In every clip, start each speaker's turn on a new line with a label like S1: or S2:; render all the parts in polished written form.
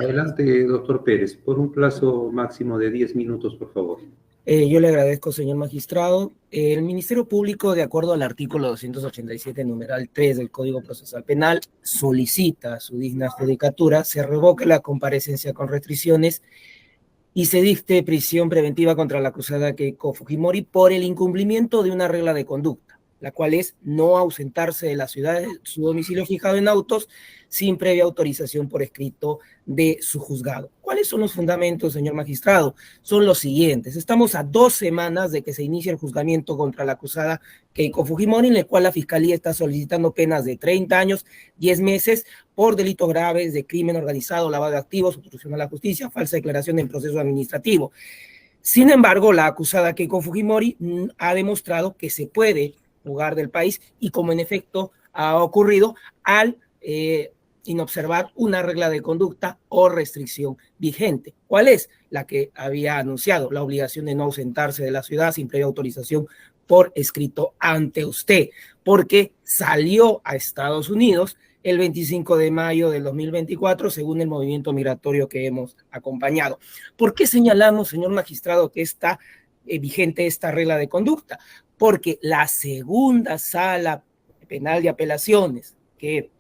S1: Adelante, doctor Pérez, por un plazo máximo de 10 minutos, por favor.
S2: Yo le agradezco, señor magistrado. El Ministerio Público, de acuerdo al artículo 287, numeral 3 del Código Procesal Penal, solicita a su digna judicatura se revoque la comparecencia con restricciones y se dicte prisión preventiva contra la acusada Keiko Fujimori por el incumplimiento de una regla de conducta, la cual es no ausentarse de la ciudad de su domicilio fijado en autos sin previa autorización por escrito de su juzgado. ¿Cuáles son los fundamentos, señor magistrado? Son los siguientes. Estamos a 2 semanas de que se inicie el juzgamiento contra la acusada Keiko Fujimori, en el cual la Fiscalía está solicitando penas de 30 años, 10 meses, por delitos graves de crimen organizado, lavado de activos, obstrucción a la justicia, falsa declaración en proceso administrativo. Sin embargo, la acusada Keiko Fujimori ha demostrado que se puede fugar del país y como en efecto ha ocurrido al inobservar una regla de conducta o restricción vigente. ¿Cuál es? La que había anunciado, la obligación de no ausentarse de la ciudad sin previa autorización por escrito ante usted, porque salió a Estados Unidos el 25 de mayo del 2024, según el movimiento migratorio que hemos acompañado. ¿Por qué señalamos, señor magistrado, que está vigente esta regla de conducta? Porque la segunda sala penal de apelaciones que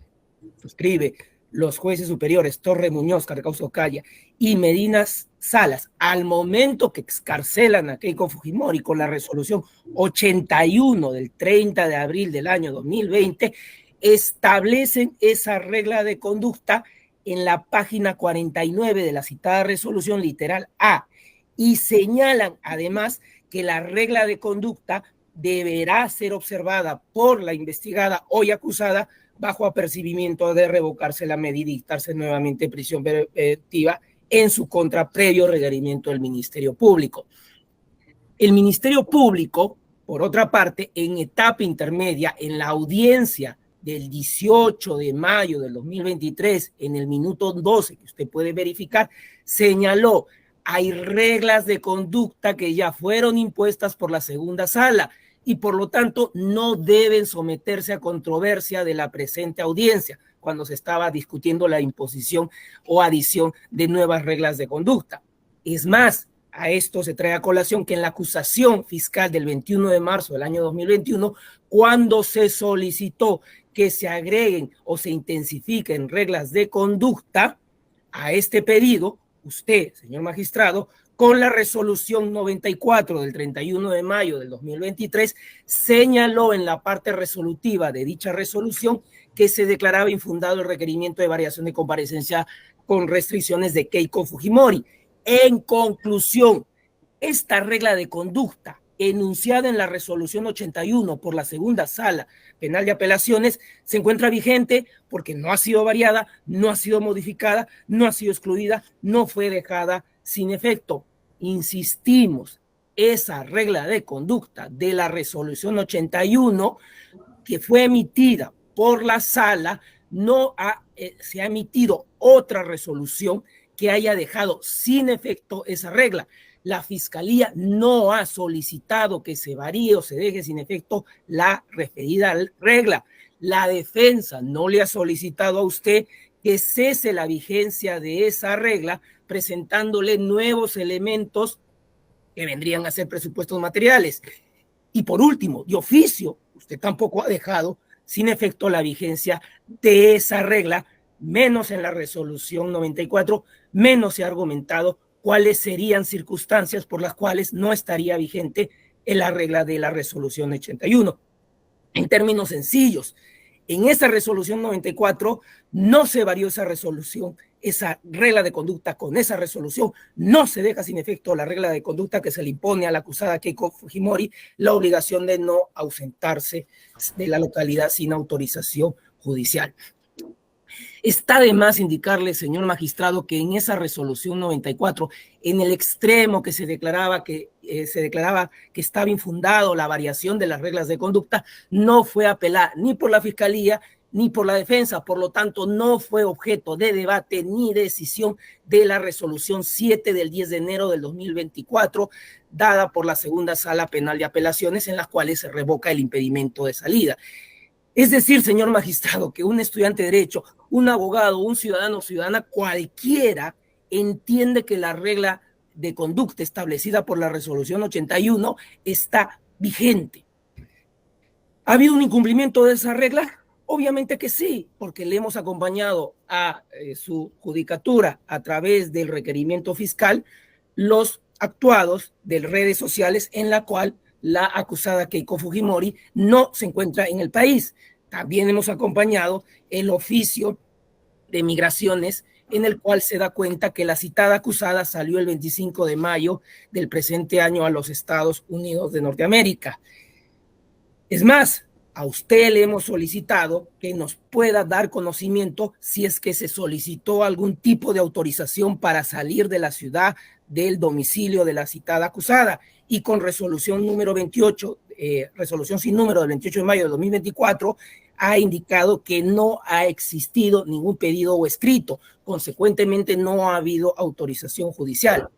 S2: suscribe los jueces superiores Torre Muñoz, Carcauso Calla y Medina Salas, al momento que excarcelan a Keiko Fujimori con la resolución 81 del 30 de abril del año 2020, establecen esa regla de conducta en la página 49 de la citada resolución literal A y señalan además que la regla de conducta deberá ser observada por la investigada hoy acusada bajo apercibimiento de revocarse la medida y dictarse nuevamente prisión preventiva en su contra previo requerimiento del Ministerio Público. El Ministerio Público, por otra parte, en etapa intermedia, en la audiencia del 18 de mayo del 2023, en el minuto 12, que usted puede verificar, señaló: hay reglas de conducta que ya fueron impuestas por la segunda sala y por lo tanto no deben someterse a controversia de la presente audiencia cuando se estaba discutiendo la imposición o adición de nuevas reglas de conducta. Es más, a esto se trae a colación que en la acusación fiscal del 21 de marzo del año 2021, cuando se solicitó que se agreguen o se intensifiquen reglas de conducta a este pedido, usted, señor magistrado, con la resolución 94 del 31 de mayo del 2023, señaló en la parte resolutiva de dicha resolución que se declaraba infundado el requerimiento de variación de comparecencia con restricciones de Keiko Fujimori. En conclusión, esta regla de conducta enunciada en la resolución 81 por la segunda sala penal de apelaciones se encuentra vigente porque no ha sido variada, no ha sido modificada, no ha sido excluida, no fue dejada sin efecto. Insistimos, esa regla de conducta de la resolución 81 que fue emitida por la sala, no se ha emitido otra resolución que haya dejado sin efecto esa regla. La Fiscalía no ha solicitado que se varíe o se deje sin efecto la referida regla. La defensa no le ha solicitado a usted que cese la vigencia de esa regla presentándole nuevos elementos que vendrían a ser presupuestos materiales. Y por último, de oficio, usted tampoco ha dejado sin efecto la vigencia de esa regla, menos en la resolución 94, menos se ha argumentado cuáles serían circunstancias por las cuales no estaría vigente en la regla de la resolución 81. En términos sencillos, en esa resolución 94 no se varió esa resolución, esa regla de conducta con esa resolución, no se deja sin efecto la regla de conducta que se le impone a la acusada Keiko Fujimori, la obligación de no ausentarse de la localidad sin autorización judicial. Está de más indicarle, señor magistrado, que en esa resolución 94, en el extremo que se declaraba que estaba infundado la variación de las reglas de conducta, no fue apelada ni por la Fiscalía ni por la defensa, por lo tanto no fue objeto de debate ni decisión de la resolución 7 del 10 de enero del 2024, dada por la segunda sala penal de apelaciones, en las cuales se revoca el impedimento de salida. Es decir, señor magistrado, que un estudiante de derecho, un abogado, un ciudadano o ciudadana, cualquiera entiende que la regla de conducta establecida por la resolución 81 está vigente. ¿Ha habido un incumplimiento de esa regla? Obviamente que sí, porque le hemos acompañado a su judicatura a través del requerimiento fiscal los actuados de redes sociales en la cual la acusada Keiko Fujimori no se encuentra en el país. También hemos acompañado el oficio de migraciones en el cual se da cuenta que la citada acusada salió el 25 de mayo del presente año a los Estados Unidos de Norteamérica. Es más, a usted le hemos solicitado que nos pueda dar conocimiento si es que se solicitó algún tipo de autorización para salir de la ciudad del domicilio de la citada acusada, y con resolución número 28, resolución sin número del 28 de mayo de 2024, ha indicado que no ha existido ningún pedido o escrito, consecuentemente no ha habido autorización judicial.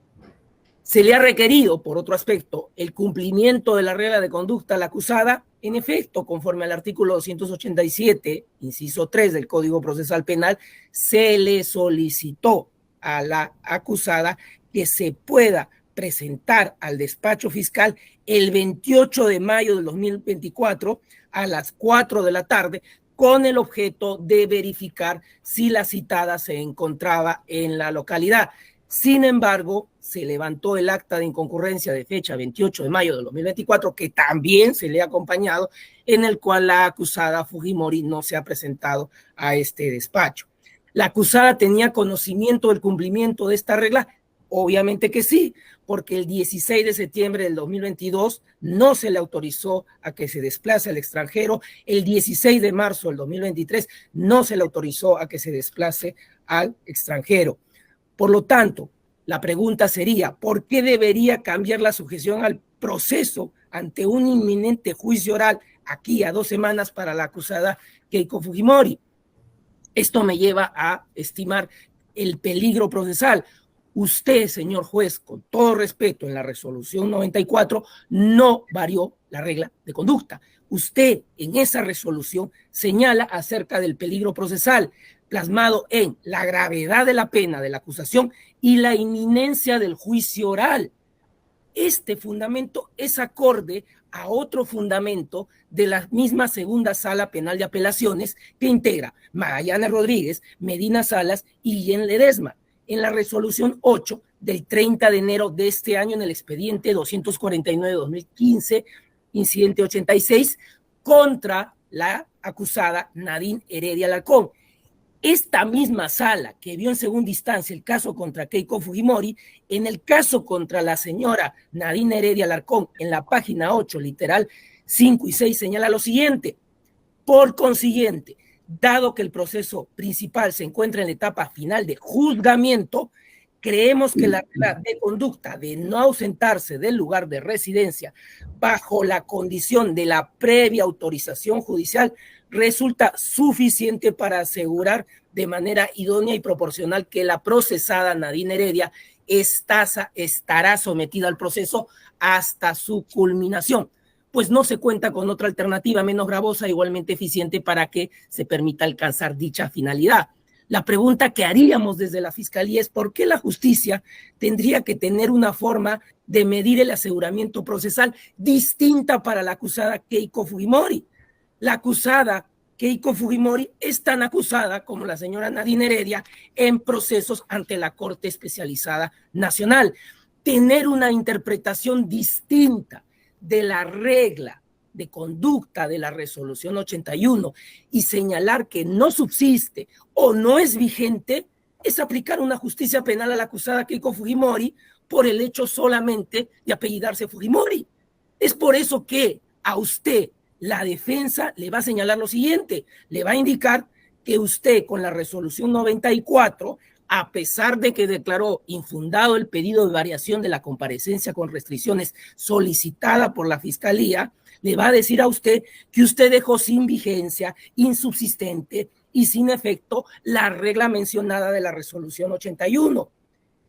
S2: Se le ha requerido, por otro aspecto, el cumplimiento de la regla de conducta a la acusada. En efecto, conforme al artículo 287, inciso 3 del Código Procesal Penal, se le solicitó a la acusada que se pueda presentar al despacho fiscal el 28 de mayo del 2024 a las 4 de la tarde con el objeto de verificar si la citada se encontraba en la localidad. Sin embargo, se levantó el acta de inconcurrencia de fecha 28 de mayo de 2024, que también se le ha acompañado, en el cual la acusada Fujimori no se ha presentado a este despacho. ¿La acusada tenía conocimiento del cumplimiento de esta regla? Obviamente que sí, porque el 16 de septiembre del 2022 no se le autorizó a que se desplace al extranjero, el 16 de marzo del 2023 no se le autorizó a que se desplace al extranjero. Por lo tanto, la pregunta sería, ¿por qué debería cambiar la sujeción al proceso ante un inminente juicio oral aquí a 2 semanas para la acusada Keiko Fujimori? Esto me lleva a estimar el peligro procesal. Usted, señor juez, con todo respeto, en la resolución 94 no varió la regla de conducta. Usted en esa resolución señala acerca del peligro procesal, plasmado en la gravedad de la pena de la acusación y la inminencia del juicio oral. Este fundamento es acorde a otro fundamento de la misma segunda sala penal de apelaciones que integra Magallanes Rodríguez, Medina Salas y Jen Ledesma, en la resolución 8 del 30 de enero de este año en el expediente 249-2015, incidente 86, contra la acusada Nadine Heredia Alarcón. Esta misma sala que vio en segunda instancia el caso contra Keiko Fujimori, en el caso contra la señora Nadine Heredia Alarcón, en la página 8, literal 5 y 6, señala lo siguiente: por consiguiente, dado que el proceso principal se encuentra en la etapa final de juzgamiento, creemos que la regla de conducta de no ausentarse del lugar de residencia bajo la condición de la previa autorización judicial resulta suficiente para asegurar de manera idónea y proporcional que la procesada Nadine Heredia estará sometida al proceso hasta su culminación, pues no se cuenta con otra alternativa menos gravosa, igualmente eficiente, para que se permita alcanzar dicha finalidad. La pregunta que haríamos desde la Fiscalía es ¿por qué la justicia tendría que tener una forma de medir el aseguramiento procesal distinta para la acusada Keiko Fujimori? La acusada Keiko Fujimori es tan acusada como la señora Nadine Heredia en procesos ante la Corte Especializada Nacional. Tener una interpretación distinta de la regla de conducta de la resolución 81 y señalar que no subsiste o no es vigente es aplicar una justicia penal a la acusada Keiko Fujimori por el hecho solamente de apellidarse Fujimori. Es por eso que a usted la defensa le va a señalar lo siguiente, le va a indicar que usted con la resolución 94, a pesar de que declaró infundado el pedido de variación de la comparecencia con restricciones solicitada por la Fiscalía, le va a decir a usted que usted dejó sin vigencia, insubsistente y sin efecto la regla mencionada de la resolución 81,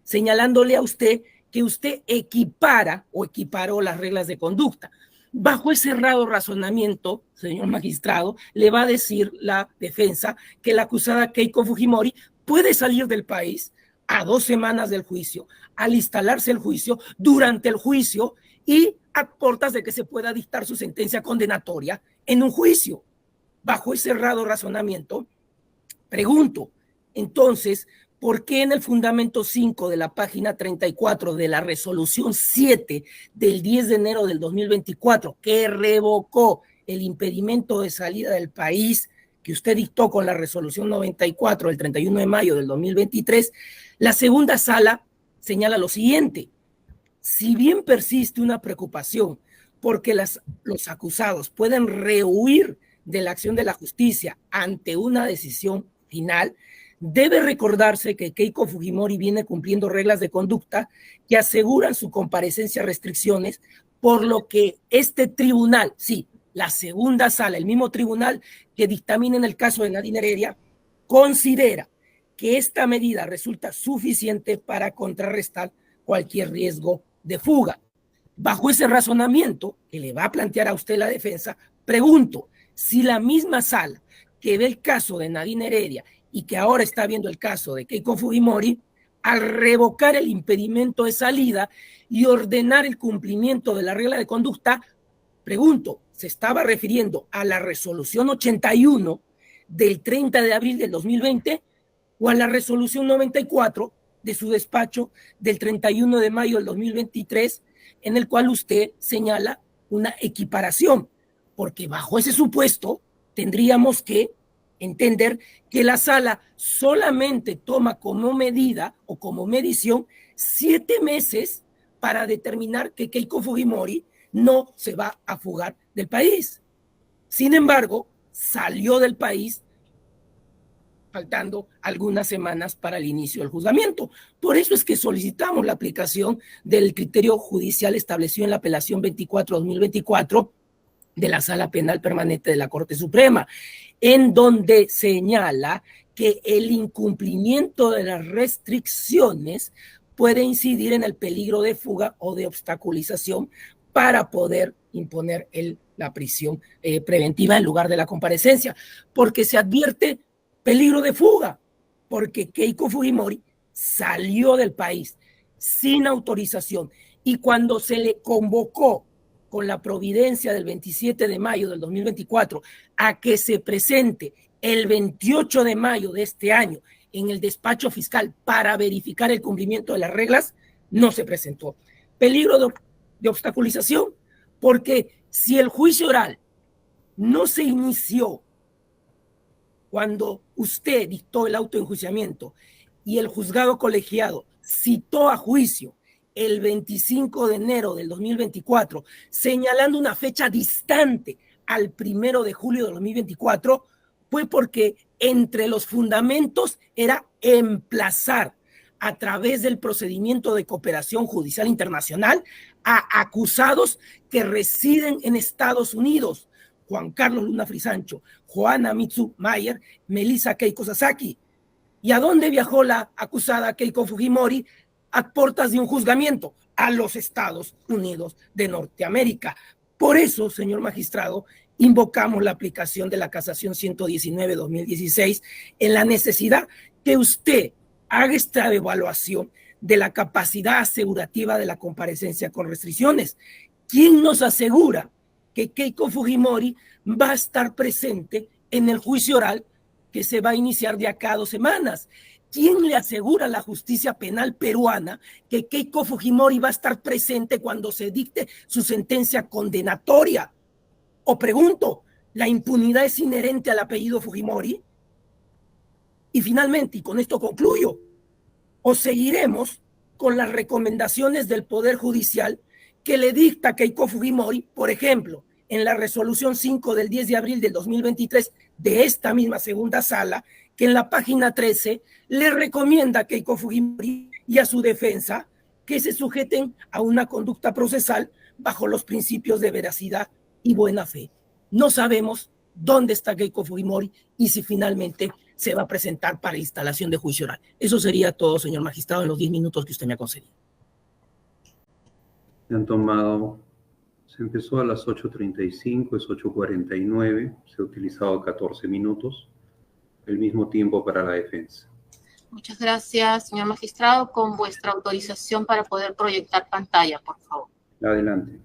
S2: señalándole a usted que usted equipara o equiparó las reglas de conducta. Bajo ese errado razonamiento, señor magistrado, le va a decir la defensa que la acusada Keiko Fujimori puede salir del país a 2 semanas del juicio, al instalarse el juicio, durante el juicio y a portas de que se pueda dictar su sentencia condenatoria en un juicio. Bajo ese errado razonamiento, pregunto, entonces, ¿por qué en el fundamento 5 de la página 34 de la resolución 7 del 10 de enero del 2024, que revocó el impedimento de salida del país que usted dictó con la resolución 94 del 31 de mayo del 2023, la segunda sala señala lo siguiente: si bien persiste una preocupación porque los acusados pueden rehuir de la acción de la justicia ante una decisión final, debe recordarse que Keiko Fujimori viene cumpliendo reglas de conducta que aseguran su comparecencia a restricciones, por lo que este tribunal, sí, la segunda sala, el mismo tribunal que dictamina en el caso de Nadine Heredia, considera que esta medida resulta suficiente para contrarrestar cualquier riesgo de fuga. Bajo ese razonamiento que le va a plantear a usted la defensa, pregunto si la misma sala que ve el caso de Nadine Heredia y que ahora está viendo el caso de Keiko Fujimori, al revocar el impedimento de salida y ordenar el cumplimiento de la regla de conducta, pregunto, ¿se estaba refiriendo a la resolución 81 del 30 de abril del 2020 o a la resolución 94 de su despacho del 31 de mayo del 2023, en el cual usted señala una equiparación? Porque bajo ese supuesto tendríamos que entender que la sala solamente toma como medida o como medición 7 meses para determinar que Keiko Fujimori no se va a fugar del país. Sin embargo, salió del país faltando algunas semanas para el inicio del juzgamiento. Por eso es que solicitamos la aplicación del criterio judicial establecido en la apelación 24-2024 de la Sala Penal Permanente de la Corte Suprema, en donde señala que el incumplimiento de las restricciones puede incidir en el peligro de fuga o de obstaculización para poder imponer la prisión preventiva en lugar de la comparecencia, porque se advierte peligro de fuga, porque Keiko Fujimori salió del país sin autorización y cuando se le convocó con la providencia del 27 de mayo del 2024 a que se presente el 28 de mayo de este año en el despacho fiscal para verificar el cumplimiento de las reglas, no se presentó. Peligro de obstaculización, porque si el juicio oral no se inició cuando usted dictó el auto de enjuiciamiento y el juzgado colegiado citó a juicio el 25 de enero del 2024, señalando una fecha distante al 1 de julio del 2024, fue porque entre los fundamentos era emplazar a través del procedimiento de cooperación judicial internacional a acusados que residen en Estados Unidos: Juan Carlos Luna Frisancho, Johanna Mitsu Mayer, Melissa Keiko Sasaki. ¿Y a dónde viajó la acusada Keiko Fujimori? A portas de un juzgamiento, a los Estados Unidos de Norteamérica. Por eso, señor magistrado, invocamos la aplicación de la casación 119-2016 en la necesidad que usted haga esta evaluación de la capacidad asegurativa de la comparecencia con restricciones. ¿Quién nos asegura que Keiko Fujimori va a estar presente en el juicio oral que se va a iniciar de acá a 2 semanas? ¿Quién le asegura a la justicia penal peruana que Keiko Fujimori va a estar presente cuando se dicte su sentencia condenatoria? O pregunto, ¿la impunidad es inherente al apellido Fujimori? Y finalmente, y con esto concluyo, ¿o seguiremos con las recomendaciones del Poder Judicial que le dicta a Keiko Fujimori, por ejemplo, en la resolución 5 del 10 de abril del 2023 de esta misma segunda sala, que en la página 13 le recomienda a Keiko Fujimori y a su defensa que se sujeten a una conducta procesal bajo los principios de veracidad y buena fe? No sabemos dónde está Keiko Fujimori y si finalmente se va a presentar para instalación de juicio oral. Eso sería todo, señor magistrado, en los 10 minutos que usted me ha concedido.
S1: Se han tomado Se empezó a las 8:35, es 8:49, se ha utilizado 14 minutos, el mismo tiempo para la defensa.
S3: Muchas gracias, señor magistrado. Con vuestra autorización para poder proyectar pantalla, por favor.
S1: Adelante.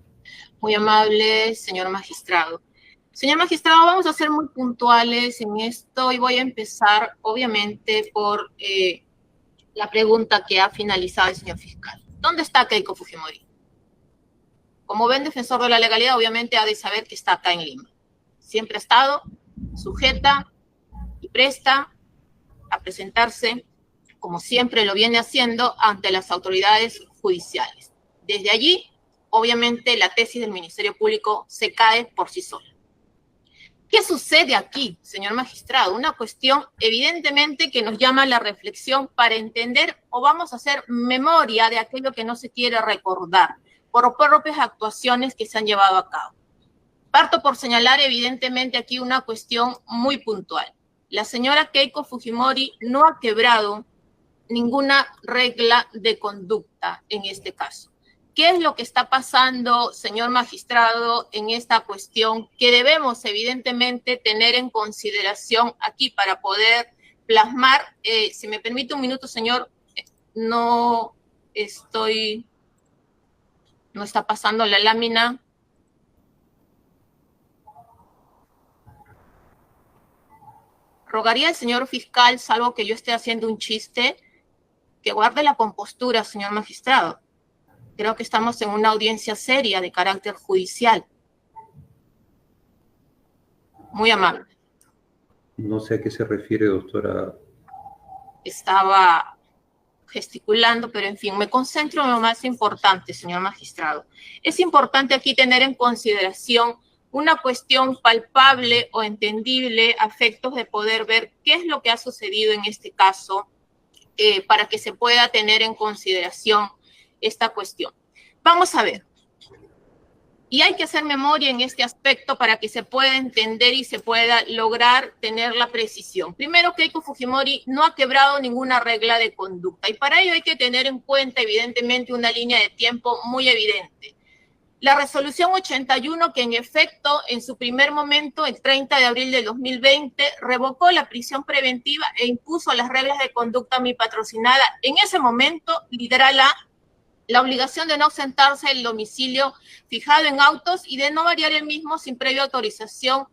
S3: Muy amable, señor magistrado. Señor magistrado, vamos a ser muy puntuales en esto y voy a empezar, obviamente, por la pregunta que ha finalizado el señor fiscal. ¿Dónde está Keiko Fujimori? Como buen defensor de la legalidad, obviamente ha de saber que está acá en Lima. Siempre ha estado sujeta y presta a presentarse, como siempre lo viene haciendo, ante las autoridades judiciales. Desde allí, obviamente, la tesis del Ministerio Público se cae por sí sola. ¿Qué sucede aquí, señor magistrado? Una cuestión evidentemente que nos llama a la reflexión para entender o vamos a hacer memoria de aquello que no se quiere recordar por propias actuaciones que se han llevado a cabo. Parto por señalar evidentemente aquí una cuestión muy puntual. La señora Keiko Fujimori no ha quebrado ninguna regla de conducta en este caso. ¿Qué es lo que está pasando, señor magistrado, en esta cuestión que debemos evidentemente tener en consideración aquí para poder plasmar? Si me permite un minuto, señor, no está pasando la lámina. Rogaría al señor fiscal, salvo que yo esté haciendo un chiste, que guarde la compostura, señor magistrado. Creo que estamos en una audiencia seria de carácter judicial. Muy amable.
S1: No sé a qué se refiere, doctora.
S3: Estaba gesticulando, pero en fin, me concentro en lo más importante, señor magistrado. Es importante aquí tener en consideración una cuestión palpable o entendible a efectos de poder ver qué es lo que ha sucedido en este caso para que se pueda tener en consideración esta cuestión. Vamos a ver. Y hay que hacer memoria en este aspecto para que se pueda entender y se pueda lograr tener la precisión. Primero, Keiko Fujimori no ha quebrado ninguna regla de conducta y para ello hay que tener en cuenta evidentemente una línea de tiempo muy evidente. La resolución 81 que en efecto en su primer momento, el 30 de abril de 2020, revocó la prisión preventiva e impuso las reglas de conducta a mi patrocinada. En ese momento lidera la obligación de no ausentarse del domicilio fijado en autos y de no variar el mismo sin previa autorización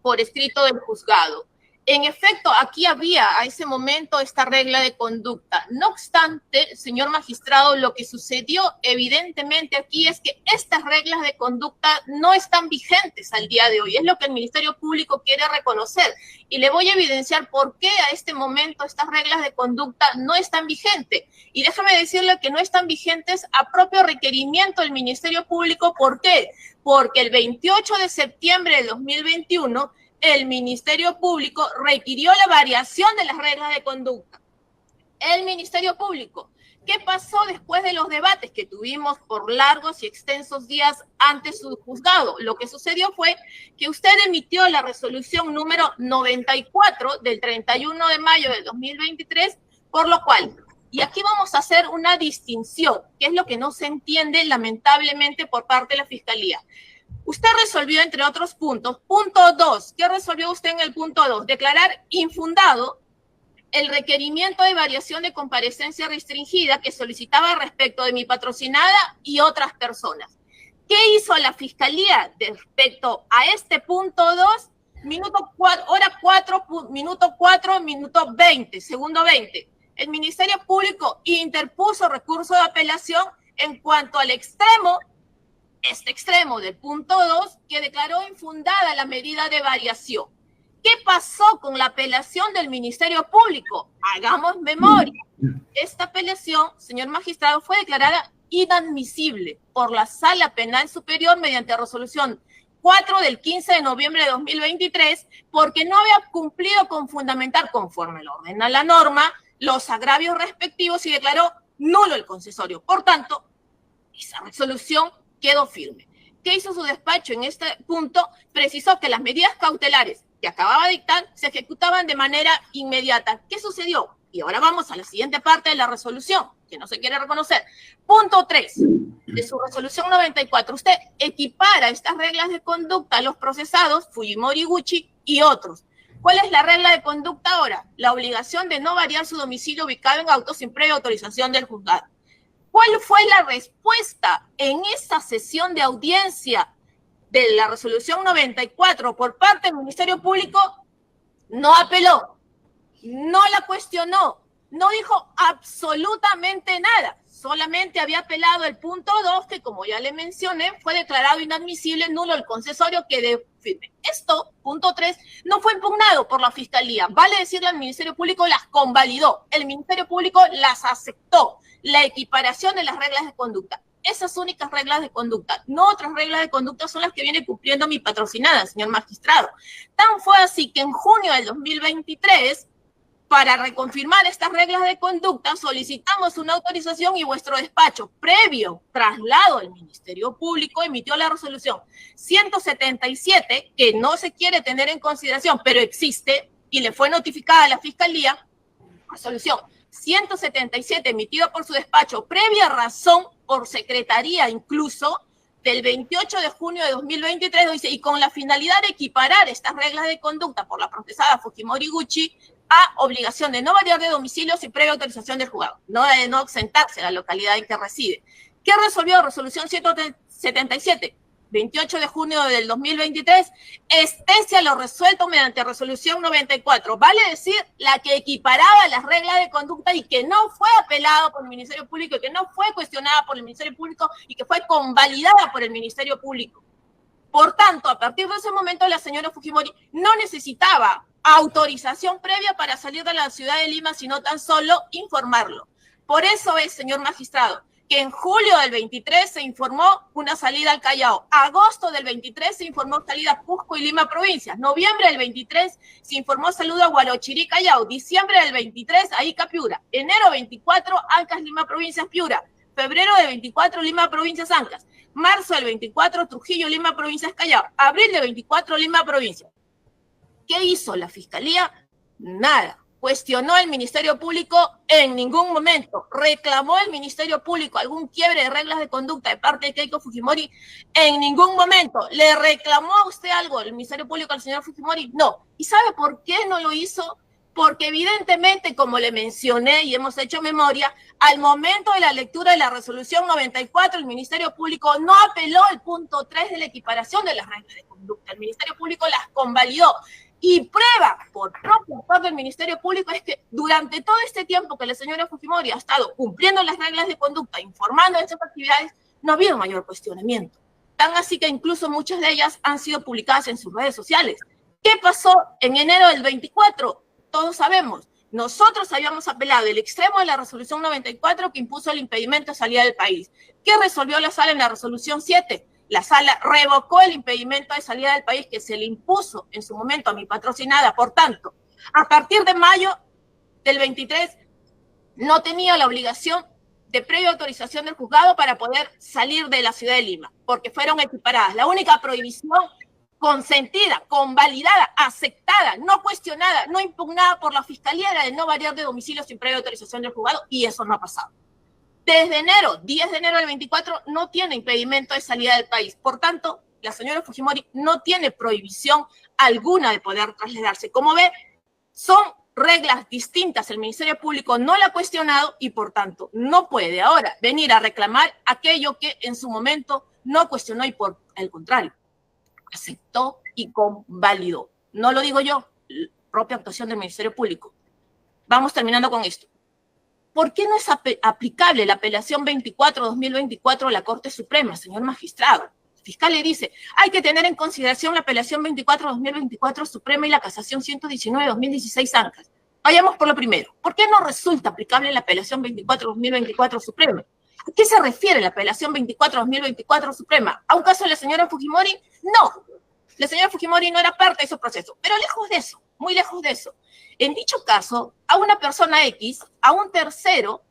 S3: por escrito del juzgado. En efecto, aquí había a ese momento esta regla de conducta. No obstante, señor magistrado, lo que sucedió evidentemente aquí es que estas reglas de conducta no están vigentes al día de hoy. Es lo que el Ministerio Público quiere reconocer. Y le voy a evidenciar por qué a este momento estas reglas de conducta no están vigentes. Y déjame decirle que no están vigentes a propio requerimiento del Ministerio Público. ¿Por qué? Porque el 28 de septiembre de 2021, el Ministerio Público requirió la variación de las reglas de conducta. El Ministerio Público. ¿Qué pasó después de los debates que tuvimos por largos y extensos días ante su juzgado? Lo que sucedió fue que usted emitió la resolución número 94 del 31 de mayo del 2023, por lo cual, y aquí vamos a hacer una distinción, que es lo que no se entiende lamentablemente por parte de la Fiscalía. Usted resolvió, entre otros puntos, punto 2. ¿Qué resolvió usted en el punto 2? Declarar infundado el requerimiento de variación de comparecencia restringida que solicitaba respecto de mi patrocinada y otras personas. ¿Qué hizo la Fiscalía respecto a este punto 2? Hora 4, minuto 4, minuto 20, segundo 20. El Ministerio Público interpuso recurso de apelación en cuanto al extremo del punto 2, que declaró infundada la medida de variación. ¿Qué pasó con la apelación del Ministerio Público? Hagamos memoria. Esta apelación, señor magistrado, fue declarada inadmisible por la Sala Penal Superior mediante resolución 4 del 15 de noviembre de 2023, porque no había cumplido con fundamentar, conforme lo ordena la norma, los agravios respectivos y declaró nulo el concesorio. Por tanto, esa resolución quedó firme. ¿Qué hizo su despacho en este punto? Precisó que las medidas cautelares que acababa de dictar se ejecutaban de manera inmediata. ¿Qué sucedió? Y ahora vamos a la siguiente parte de la resolución, que no se quiere reconocer. Punto 3 de su resolución 94. Usted equipara estas reglas de conducta a los procesados, Fujimori, Gucci y otros. ¿Cuál es la regla de conducta ahora? La obligación de no variar su domicilio ubicado en auto sin previa autorización del juzgado. ¿Cuál fue la respuesta en esa sesión de audiencia de la resolución 94 por parte del Ministerio Público? No apeló, no la cuestionó, no dijo absolutamente nada. Solamente había apelado el punto 2, que como ya le mencioné, fue declarado inadmisible, nulo el concesorio que de firme. Esto, punto 3, no fue impugnado por la Fiscalía. Vale decirle al Ministerio Público, las convalidó. El Ministerio Público las aceptó. La equiparación de las reglas de conducta. Esas únicas reglas de conducta. No otras reglas de conducta son las que viene cumpliendo mi patrocinada, señor magistrado. Tan fue así que en junio del 2023... para reconfirmar estas reglas de conducta, solicitamos una autorización y vuestro despacho, previo traslado al Ministerio Público, emitió la resolución 177, que no se quiere tener en consideración, pero existe, y le fue notificada a la Fiscalía, resolución 177, emitida por su despacho, previa razón por secretaría incluso, del 28 de junio de 2023, dice, y con la finalidad de equiparar estas reglas de conducta por la procesada Fujimori Gucci a obligación de no variar de domicilio sin previa autorización del juzgado, no de no ausentarse a la localidad en que reside. ¿Qué resolvió resolución 177? 28 de junio del 2023, extensa lo resuelto mediante resolución 94, vale decir, la que equiparaba las reglas de conducta y que no fue apelado por el Ministerio Público, y que no fue cuestionada por el Ministerio Público y que fue convalidada por el Ministerio Público. Por tanto, a partir de ese momento, la señora Fujimori no necesitaba autorización previa para salir de la ciudad de Lima, sino tan solo informarlo. Por eso es, señor magistrado, que en julio del 23 se informó una salida al Callao, agosto del 23 se informó salida a Cusco y Lima provincias, noviembre del 23 se informó saludo a Huarochirí, Callao, diciembre del 23 a Ica, Piura, enero 24 Ancas, Lima provincias, Piura, febrero del 24 Lima provincias, Ancas, marzo del 24 Trujillo, Lima provincias, Callao, abril del 24 Lima provincias. ¿Qué hizo la Fiscalía? Nada. ¿Cuestionó el Ministerio Público? En ningún momento. ¿Reclamó el Ministerio Público algún quiebre de reglas de conducta de parte de Keiko Fujimori? En ningún momento. ¿Le reclamó a usted algo el Ministerio Público al señor Fujimori? No. ¿Y sabe por qué no lo hizo? Porque evidentemente, como le mencioné y hemos hecho memoria, al momento de la lectura de la resolución 94, el Ministerio Público no apeló el punto 3 de la equiparación de las reglas de conducta. El Ministerio Público las convalidó. Y prueba por propio autor del Ministerio Público es que durante todo este tiempo que la señora Fujimori ha estado cumpliendo las reglas de conducta, informando de estas actividades, no ha habido mayor cuestionamiento. Tan así que incluso muchas de ellas han sido publicadas en sus redes sociales. ¿Qué pasó en enero del 24? Todos sabemos. Nosotros habíamos apelado el extremo de la resolución 94 que impuso el impedimento de salida del país. ¿Qué resolvió la sala en la resolución 7? La sala revocó el impedimento de salida del país que se le impuso en su momento a mi patrocinada. Por tanto, a partir de mayo del 23, no tenía la obligación de previa autorización del juzgado para poder salir de la ciudad de Lima, porque fueron equiparadas. La única prohibición consentida, convalidada, aceptada, no cuestionada, no impugnada por la Fiscalía era de no variar de domicilio sin previa autorización del juzgado, y eso no ha pasado. Desde enero, 10 de enero del 24, no tiene impedimento de salida del país. Por tanto, la señora Fujimori no tiene prohibición alguna de poder trasladarse. Como ve, son reglas distintas. El Ministerio Público no la ha cuestionado y, por tanto, no puede ahora venir a reclamar aquello que en su momento no cuestionó y, por el contrario, aceptó y convalidó. No lo digo yo, la propia actuación del Ministerio Público. Vamos terminando con esto. ¿Por qué no es aplicable la apelación 24-2024 a la Corte Suprema, señor magistrado? El fiscal le dice, hay que tener en consideración la apelación 24-2024 Suprema y la casación 119-2016 Ancas. Vayamos por lo primero. ¿Por qué no resulta aplicable la apelación 24-2024 Suprema? ¿A qué se refiere la apelación 24-2024 Suprema? ¿A un caso de la señora Fujimori? No. La señora Fujimori no era parte de ese proceso, pero lejos de eso, muy lejos de eso. En dicho caso, a una persona X, a un tercero,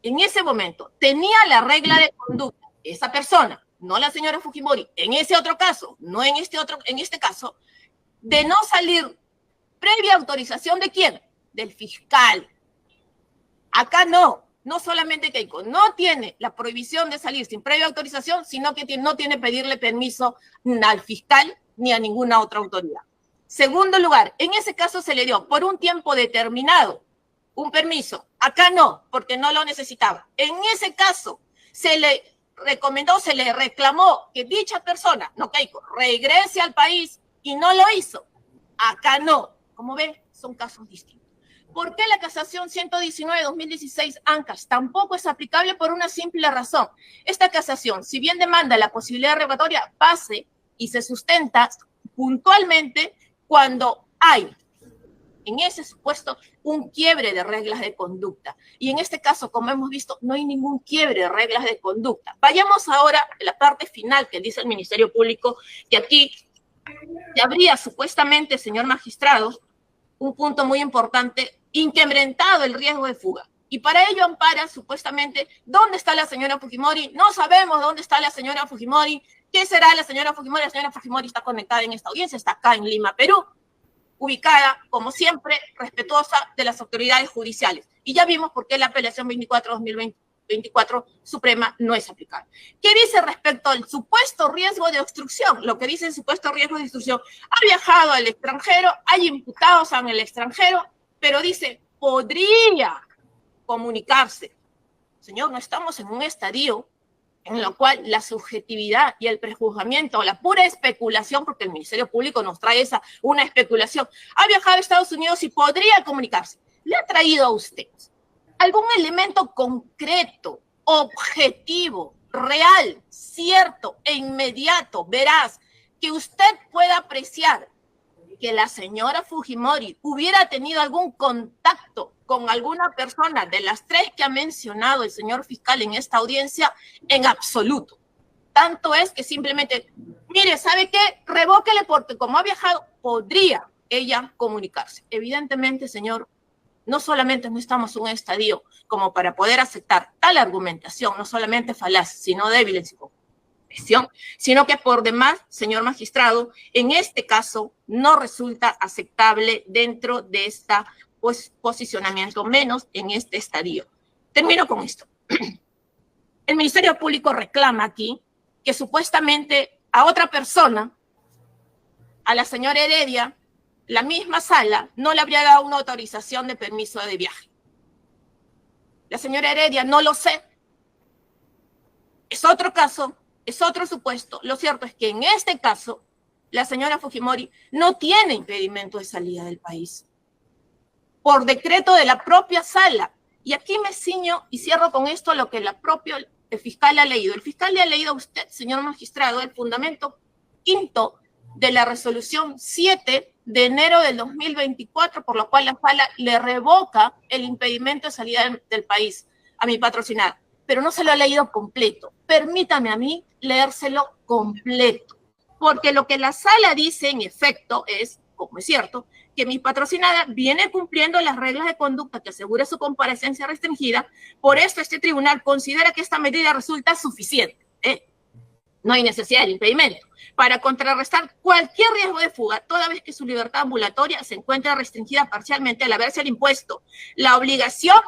S3: en ese momento, tenía la regla de conducta, esa persona, no la señora Fujimori, en ese otro caso, no en este caso, de no salir previa autorización ¿de quién? Del fiscal. Acá no solamente Keiko no tiene la prohibición de salir sin previa autorización, sino que no tiene que pedirle permiso al fiscal ni a ninguna otra autoridad. Segundo lugar, en ese caso se le dio por un tiempo determinado un permiso. Acá no, porque no lo necesitaba. En ese caso se le recomendó, se le reclamó que dicha persona, no Keiko, regrese al país y no lo hizo. Acá no. Como ven, son casos distintos. ¿Por qué la casación 119-2016 ANCAS tampoco es aplicable? Por una simple razón. Esta casación, si bien demanda la posibilidad revocatoria, pase y se sustenta puntualmente cuando hay, en ese supuesto, un quiebre de reglas de conducta. Y en este caso, como hemos visto, no hay ningún quiebre de reglas de conducta. Vayamos ahora a la parte final que dice el Ministerio Público, que aquí habría supuestamente, señor magistrado, un punto muy importante, incrementado el riesgo de fuga. Y para ello ampara supuestamente dónde está la señora Fujimori. No sabemos dónde está la señora Fujimori. ¿Qué será la señora Fujimori? La señora Fujimori está conectada en esta audiencia, está acá en Lima, Perú, ubicada, como siempre, respetuosa de las autoridades judiciales. Y ya vimos por qué la apelación 24-2024 Suprema no es aplicable. ¿Qué dice respecto al supuesto riesgo de obstrucción? Lo que dice el supuesto riesgo de obstrucción. Ha viajado al extranjero, hay imputados en el extranjero, pero dice, podría comunicarse. Señor, no estamos en un estadio en lo cual la subjetividad y el prejuzgamiento o la pura especulación, porque el Ministerio Público nos trae una especulación, ha viajado a Estados Unidos y podría comunicarse. ¿Le ha traído a usted algún elemento concreto, objetivo, real, cierto e inmediato, veraz, que usted pueda apreciar que la señora Fujimori hubiera tenido algún contacto con alguna persona de las tres que ha mencionado el señor fiscal en esta audiencia? En absoluto. Tanto es que simplemente, mire, ¿sabe qué? Revóquele porque como ha viajado, podría ella comunicarse. Evidentemente, señor, no solamente no estamos en un estadio como para poder aceptar tal argumentación, no solamente falaz, sino débil en su conclusión, sino que por demás, señor magistrado, en este caso no resulta aceptable dentro de esta posicionamiento, menos en este estadio. Termino con esto. El Ministerio Público reclama aquí que supuestamente a otra persona, a la señora Heredia, la misma sala no le habría dado una autorización de permiso de viaje. La señora Heredia, no lo sé. Es otro caso, es otro supuesto. Lo cierto es que en este caso, la señora Fujimori no tiene impedimento de salida del país por decreto de la propia sala. Y aquí me ciño y cierro con esto lo que la propia fiscal ha leído. El fiscal le ha leído a usted, señor magistrado, el fundamento quinto de la resolución 7 de enero del 2024, por lo cual la sala le revoca el impedimento de salida del país a mi patrocinada, pero no se lo ha leído completo. Permítame a mí leérselo completo, porque lo que la sala dice en efecto es, como es cierto, que mi patrocinada viene cumpliendo las reglas de conducta que asegura su comparecencia restringida, por esto este tribunal considera que esta medida resulta suficiente. No hay necesidad del impedimento para contrarrestar cualquier riesgo de fuga, toda vez que su libertad ambulatoria se encuentra restringida parcialmente al haberse impuesto la obligación.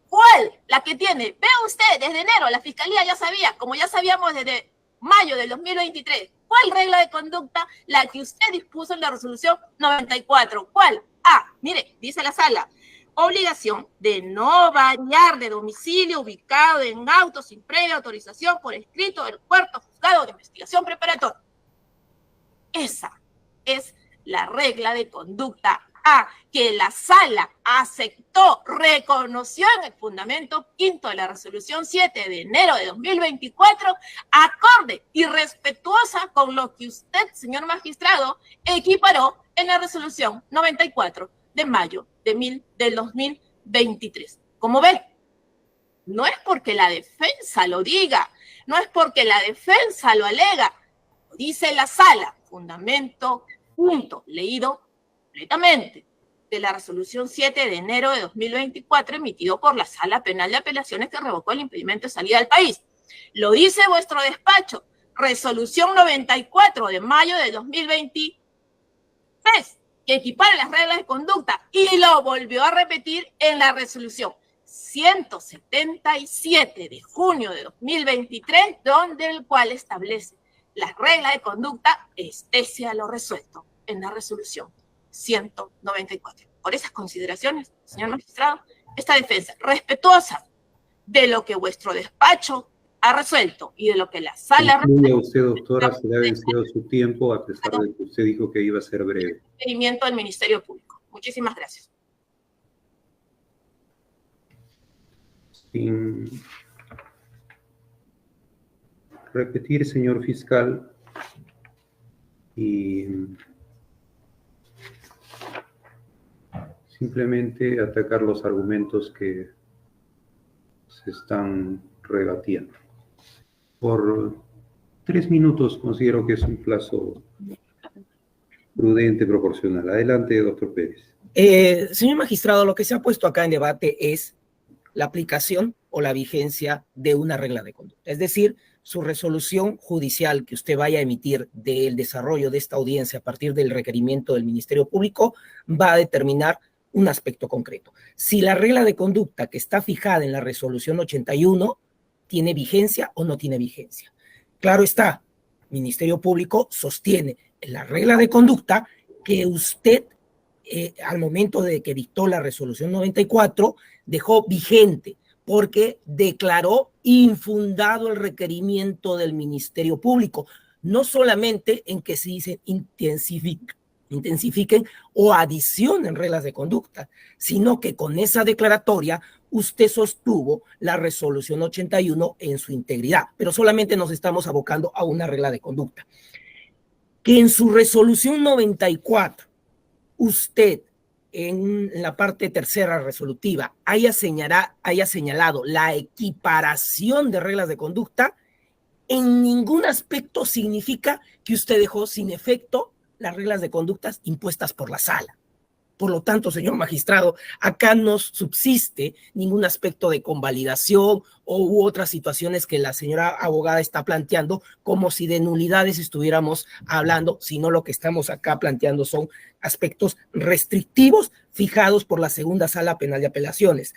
S3: ¿Cuál? La que tiene. Vea usted, desde enero la Fiscalía ya sabía, como ya sabíamos desde mayo del 2023, ¿cuál regla de conducta? La que usted dispuso en la resolución 94. ¿Cuál? Mire, dice la sala, obligación de no variar de domicilio ubicado en auto sin previa autorización por escrito del cuarto juzgado de investigación preparatoria. Esa es la regla de conducta que la sala aceptó, reconoció en el fundamento quinto de la resolución 7 de enero de 2024, acorde y respetuosa con lo que usted, señor magistrado, equiparó en la resolución 94 de mayo del 2023. Como ven, no es porque la defensa lo diga, no es porque la defensa lo alega, lo dice la sala, fundamento punto, leído completamente, de la resolución 7 de enero de 2024 emitido por la Sala Penal de Apelaciones que revocó el impedimento de salida del país. Lo dice vuestro despacho, resolución 94 de mayo de 2023, que equipara las reglas de conducta, y lo volvió a repetir en la resolución 177 de junio de 2023, donde el cual establece las reglas de conducta, estése a lo resuelto en la resolución 194. Por esas consideraciones, señor magistrado, esta defensa respetuosa de lo que vuestro despacho ha resuelto y de lo que la sala...
S1: Concluya usted, doctora, se le ha vencido su tiempo, a pesar de que usted dijo que iba a ser breve.
S3: Requerimiento del Ministerio Público. Muchísimas gracias.
S1: Sin repetir, señor fiscal, y simplemente atacar los argumentos que se están rebatiendo. Por 3 minutos considero que es un plazo prudente, proporcional. Adelante, doctor Pérez.
S2: Señor magistrado, lo que se ha puesto acá en debate es la aplicación o la vigencia de una regla de conducta. Es decir, su resolución judicial que usted vaya a emitir del desarrollo de esta audiencia a partir del requerimiento del Ministerio Público va a determinar un aspecto concreto. Si la regla de conducta que está fijada en la resolución 81 tiene vigencia o no tiene vigencia. Claro está, el Ministerio Público sostiene en la regla de conducta que usted, al momento de que dictó la resolución 94, dejó vigente porque declaró infundado el requerimiento del Ministerio Público, no solamente en que se intensifiquen o adicionen reglas de conducta, sino que con esa declaratoria usted sostuvo la resolución 81 en su integridad, pero solamente nos estamos abocando a una regla de conducta. Que en su resolución 94 usted en la parte tercera resolutiva haya señalado la equiparación de reglas de conducta, en ningún aspecto significa que usted dejó sin efecto las reglas de conductas impuestas por la sala. Por lo tanto, señor magistrado, acá no subsiste ningún aspecto de convalidación u otras situaciones que la señora abogada está planteando, como si de nulidades estuviéramos hablando, sino lo que estamos acá planteando son aspectos restrictivos fijados por la segunda sala penal de apelaciones.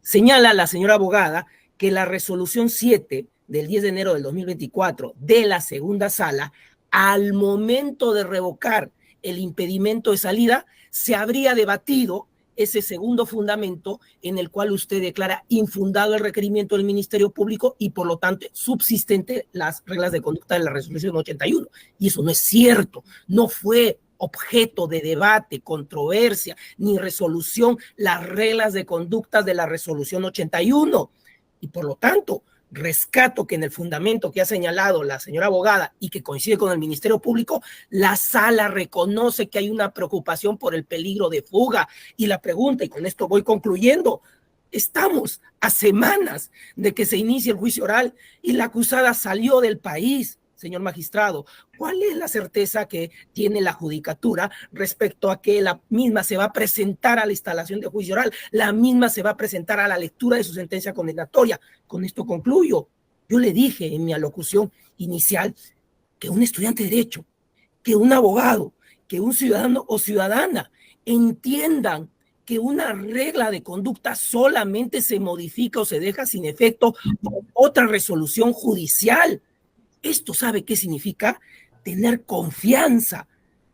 S2: Señala la señora abogada que la resolución 7 del 10 de enero del 2024 de la segunda sala, al momento de revocar el impedimento de salida, se habría debatido ese segundo fundamento en el cual usted declara infundado el requerimiento del Ministerio Público y por lo tanto subsistente las reglas de conducta de la resolución 81. Y eso no es cierto, no fue objeto de debate, controversia, ni resolución las reglas de conducta de la resolución 81. Y por lo tanto, rescato que en el fundamento que ha señalado la señora abogada y que coincide con el Ministerio Público, la sala reconoce que hay una preocupación por el peligro de fuga. Y la pregunta, y con esto voy concluyendo, estamos a semanas de que se inicie el juicio oral y la acusada salió del país. Señor magistrado, ¿cuál es la certeza que tiene la judicatura respecto a que la misma se va a presentar a la instalación de juicio oral? La misma se va a presentar a la lectura de su sentencia condenatoria. Con esto concluyo. Yo le dije en mi alocución inicial que un estudiante de derecho, que un abogado, que un ciudadano o ciudadana entiendan que una regla de conducta solamente se modifica o se deja sin efecto por otra resolución judicial. Esto, ¿sabe qué significa? Tener confianza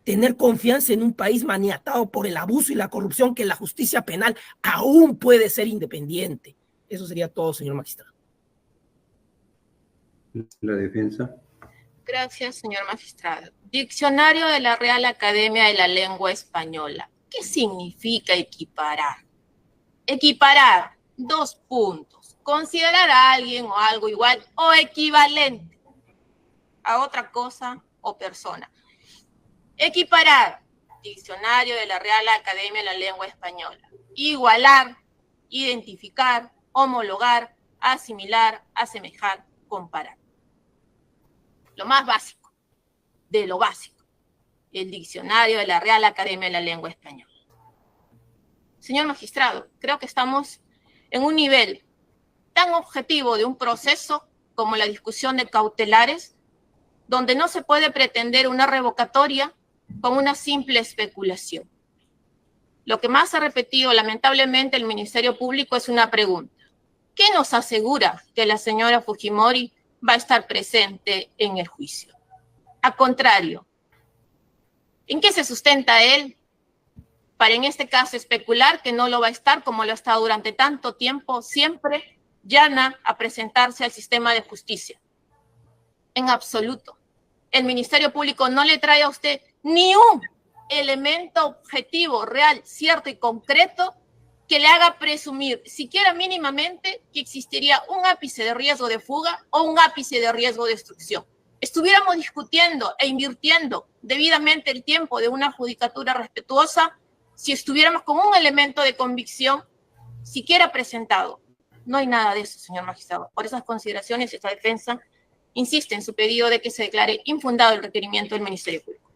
S2: en un país maniatado por el abuso y la corrupción, que la justicia penal aún puede ser independiente. Eso sería todo, señor magistrado.
S1: La defensa.
S3: Gracias, señor magistrado. Diccionario de la Real Academia de la Lengua Española. ¿Qué significa equiparar? Equiparar, 2 puntos. Considerar a alguien o algo igual o equivalente a otra cosa o persona. Equiparar, diccionario de la Real Academia de la Lengua Española. Igualar, identificar, homologar, asimilar, asemejar, comparar. Lo más básico, de lo básico. El diccionario de la Real Academia de la Lengua Española. Señor magistrado, creo que estamos en un nivel tan objetivo de un proceso como la discusión de cautelares, donde no se puede pretender una revocatoria con una simple especulación. lo que más ha repetido lamentablemente el Ministerio Público es una pregunta. ¿Qué nos asegura que la señora Fujimori va a estar presente en el juicio? Al contrario, ¿en qué se sustenta él para en este caso especular que no lo va a estar como lo ha estado durante tanto tiempo, siempre llana a presentarse al sistema de justicia? En absoluto. El Ministerio Público no le trae a usted ni un elemento objetivo, real, cierto y concreto que le haga presumir, siquiera mínimamente, que existiría un ápice de riesgo de fuga o un ápice de riesgo de destrucción. Estuviéramos discutiendo e invirtiendo debidamente el tiempo de una judicatura respetuosa si estuviéramos con un elemento de convicción siquiera presentado. No hay nada de eso, señor magistrado. Por esas consideraciones, esta defensa insiste en su pedido de que se declare infundado el requerimiento del Ministerio Público.